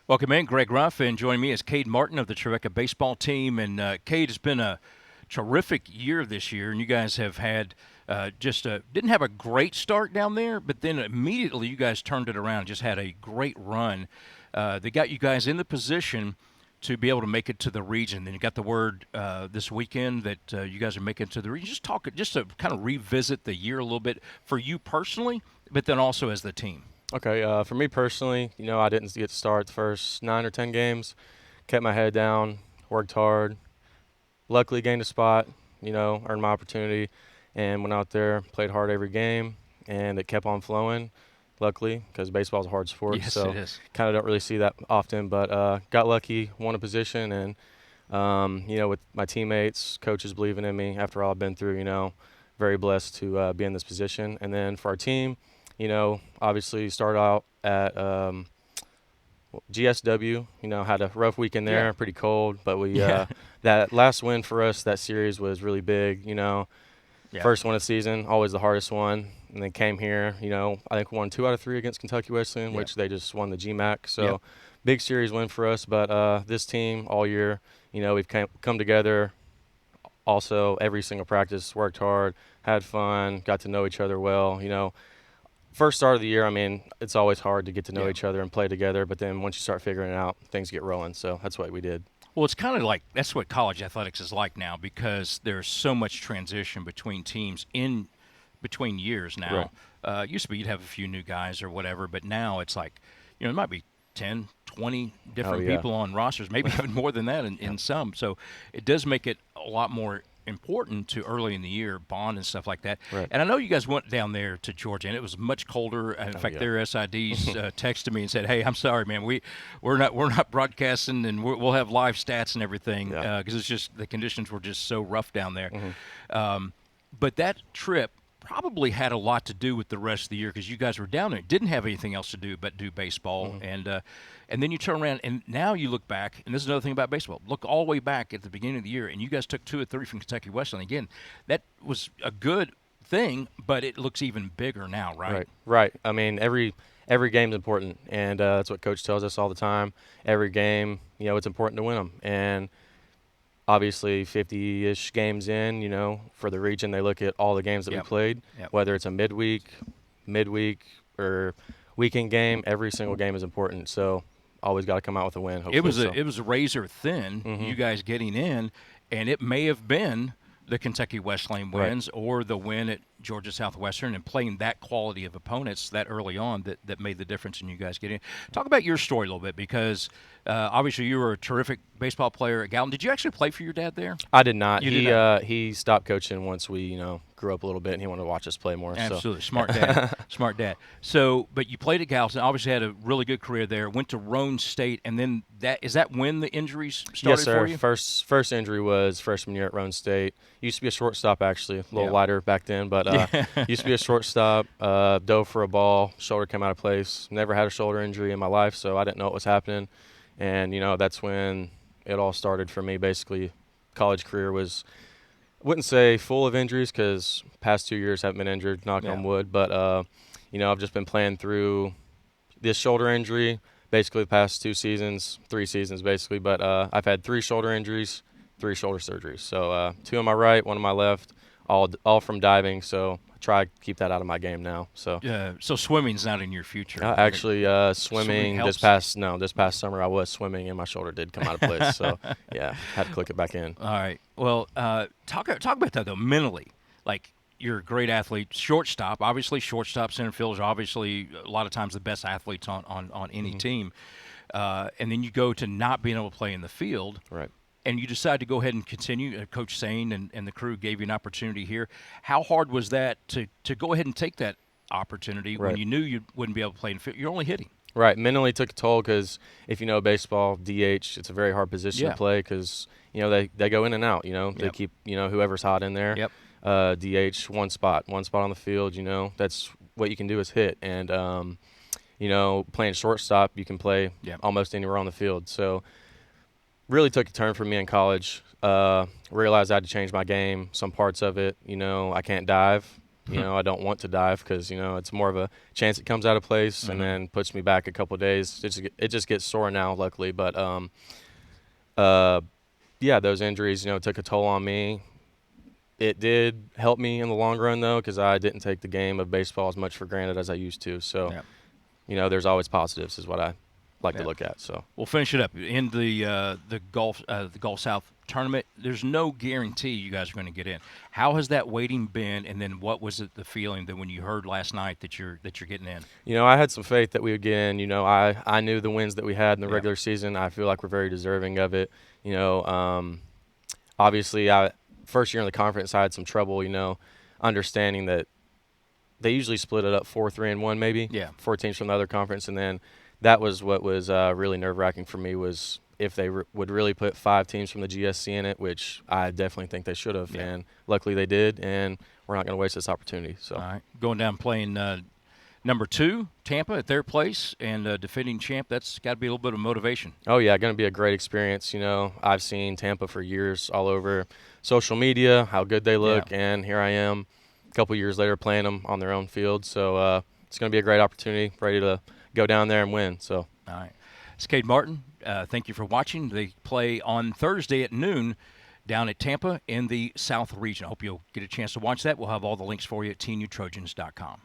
Welcome in, Greg Ruff, and joining me is Cade Martin of the Trevecca baseball team. And Cade, has been a terrific year this year, and you guys have had didn't have a great start down there, but then immediately you guys turned it around, just had a great run. They got you guys in the position to be able to make it to the region. Then you got the word this weekend that you guys are making it to the region. Just to kind of revisit the year a little bit for you personally, but then also as the team. Okay, for me personally, I didn't get to start the first 9 or 10 games. Kept my head down, worked hard. Luckily, gained a spot. Earned my opportunity, and went out there, played hard every game, and it kept on flowing. Luckily, because baseball's a hard sport, Yes, so it is. kind of don't really see that often. But got lucky, won a position, and with my teammates, coaches believing in me after all I've been through. Very blessed to be in this position. And then for our team. Obviously started out at GSW. Had a rough weekend there, Yeah. pretty cold, but we Yeah. that last win for us, that series was really big. Yeah. First one of the season, always the hardest one, and then came here. I think won 2 out of 3 against Kentucky Wesleyan, Yeah. which they just won the GMAC. So Yep. big series win for us. But this team all year, we've come together. Also, every single practice, worked hard, had fun, got to know each other well. First start of the year, I mean, it's always hard to get to know Yeah. each other and play together. But then once you start figuring it out, things get rolling. So that's what we did. Well, it's kind of like that's what college athletics is like now because there's so much transition between teams in between years now. Used to be you'd have a few new guys or whatever, but now it's like, it might be 10, 20 Oh, different yeah. people on rosters, maybe even more than that in some. So it does make it a lot more important to early in the year bond and stuff like that. Right. And I know you guys went down there to Georgia, and it was much colder. In fact, yeah. their SIDs texted me and said, "Hey, I'm sorry, man. We're not broadcasting, and we'll have live stats and everything Yeah. because it's just the conditions were just so rough down there." Mm-hmm. But that trip probably had a lot to do with the rest of the year because you guys were down there, didn't have anything else to do but do baseball, and then you turn around and now you look back, and this is another thing about baseball. Look all the way back at the beginning of the year, and you guys took 2 of 3 from Kentucky Wesleyan. Again, that was a good thing, but it looks even bigger now, right? Right. I mean, every game's important, and that's what Coach tells us all the time. Every game, it's important to win them. And obviously 50-ish games in, for the region, they look at all the games that we Yep. played, Yep. whether it's a midweek, or weekend game. Every single game is important. So always got to come out with a win. Hopefully. It was a razor thin. Mhm. You guys getting in, and it may have been the Kentucky Wesleyan Right. wins or the win at Georgia Southwestern and playing that quality of opponents that early on that made the difference in you guys getting in. Talk about your story a little bit because obviously you were a terrific baseball player at Gallatin. Did you actually play for your dad there? I did not. You he did not. he stopped coaching once we grew up a little bit, and he wanted to watch us play more. Absolutely. So. Smart dad. Smart dad. So, but you played at Gallatin, obviously had a really good career there, went to Roan State, and then is that when the injuries started Yes, sir. for you? First injury was freshman year at Roan State. Used to be a shortstop, actually, a little Yeah. lighter back then, but used to be a shortstop. Dove for a ball, shoulder came out of place. Never had a shoulder injury in my life, so I didn't know what was happening. And that's when it all started for me. Basically, college career was, wouldn't say full of injuries because past 2 years haven't been injured, knock Yeah. on wood. But I've just been playing through this shoulder injury basically the past 2 seasons, 3 seasons basically. But I've had 3 shoulder injuries, 3 shoulder surgeries. So 2 on my right, 1 on my left, all from diving. So I try to keep that out of my game now. So So swimming's not in your future. actually Swimming swimming helps. this past summer I was swimming and my shoulder did come out of place. So yeah, had to click it back in. All right. Well, talk about that though mentally. Like you're a great athlete, shortstop. Obviously, shortstop, center field is obviously a lot of times the best athletes on any team. And then you go to not being able to play in the field. Right. And you decide to go ahead and continue. Coach Sane and the crew gave you an opportunity here. How hard was that to go ahead and take that opportunity when Right. you knew you wouldn't be able to play in the field? You're only hitting. Right, mentally took a toll because if you know baseball, DH, it's a very hard position Yeah. to play because they go in and out. They Yep. keep whoever's hot in there. Yep. DH, one spot on the field. That's what you can do is hit, and playing shortstop, you can play Yep. almost anywhere on the field. So really took a turn for me in college. Realized I had to change my game, some parts of it. I can't dive. You know, I don't want to dive because, you know, it's more of a chance it comes out of place and then puts me back a couple of days. It just gets sore now, luckily. But, yeah, those injuries, you know, took a toll on me. It did help me in the long run, though, because I didn't take the game of baseball as much for granted as I used to. So, Yeah. you know, there's always positives is what I like to Yeah. look at. So We'll finish it up in the Gulf South tournament. There's no guarantee you guys are going to get in. How has that waiting been? And then what was it the feeling that when you heard last night that you're getting in? you know, I had some faith that we would get in. You know, I knew the wins that we had in the Yeah. regular season. I feel like we're very deserving of it. You know, obviously, first year in the conference, I had some trouble, you know, understanding that they usually split it up 4-3-1 maybe. Yeah. 4 teams from the other conference, and then that was what was really nerve-wracking for me was if they would really put 5 teams from the GSC in it, which I definitely think they should have, Yeah. and luckily they did, and we're not going to waste this opportunity. So. All right, going down playing number 2 Tampa at their place and defending champ. That's got to be a little bit of motivation. Oh, yeah, going to be a great experience. You know, I've seen Tampa for years all over social media, how good they look, and here I am a couple years later playing them on their own field. So it's going to be a great opportunity, ready to go down there and win. So. All right. It's Cade Martin. Thank you for watching. They play on Thursday at noon down at Tampa in the South region. I hope you'll get a chance to watch that. We'll have all the links for you at tnutrojans.com.